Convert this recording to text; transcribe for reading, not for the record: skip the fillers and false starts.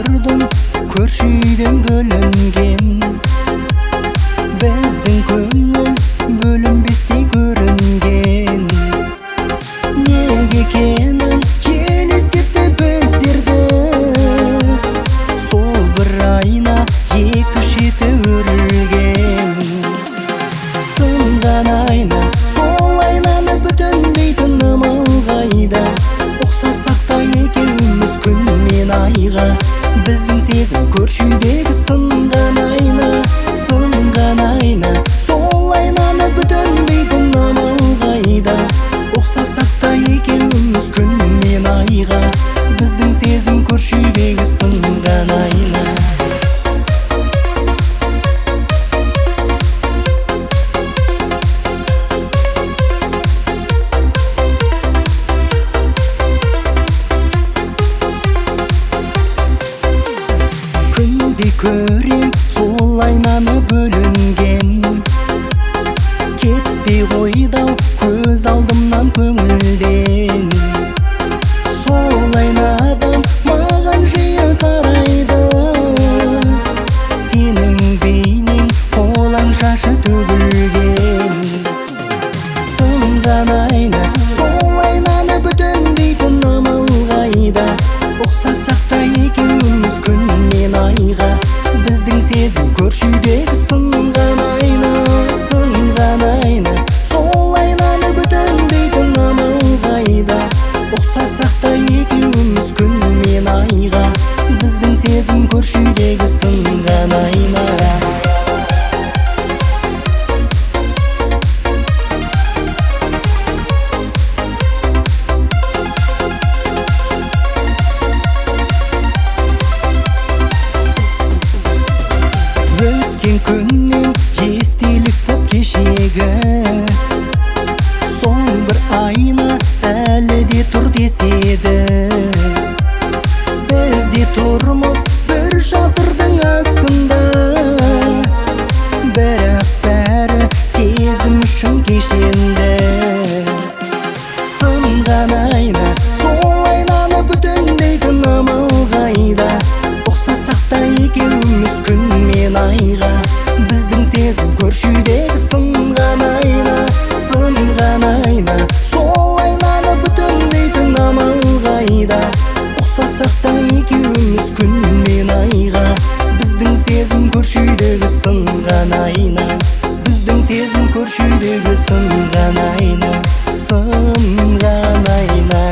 көрдім, көрші үйден бөлінген. Біздің көңіл бөлінбестей көрінген. Неге екенін елестетті біздерді. Сол бір айна екі шеті өрілген. Сынған айна, сол айнаны бүтіндейтін амал қайда? Ұқсасақ та екеуміз күн мен айға. Біздің сезім көрші үйдегі сынған айна. Сынған айна, сол айнаны бүтіндейтін амал қайда? Ұқсасақ та екеуміз күн мен айға. Біздің сезім көрші үйдегі сынған айна. Көрем сол айнаны бөлінген. Кетпей қойдау көз алдымнан көңілден. Сол айнадан маған жиі қарайды. Сенің бейнең қолаң шашы төгілген. Сынған айна, сол айнаны бүтіндейтін амал қайда? Ұқсасақ та екеуміз күн мен айға. Біздің сезім көрші үйдегі сынған айна. Сынған айна, сол айнаны бүтіндейтін амал қайда? Ұқсасақ та екеуміз күн мен айға. Біздің сезім көрші үйдегі сынған айна. Өткен күннен естелік боп кешегі. Сол бір айна әлі де тұр деседі. Біз де тұрмыз бір шатырдың астында. Бірақ бәрі сезім үшін кешенді. Сынған айна, сол айнаны бүтіндейтін амал қайда? Ұқсасақ та екеуміз күн мен айға. Біздің сезім көрші үйдегі сынған айна. Сынған айна, сол айнаны бүтіндейтін амал қайда? Ұқсасақ та екеуміз күн мен айға. Біздің сезім көрші үйдегі сынған айна. Біздің сезім көрші үйдегі сынған айна. Сынған айна.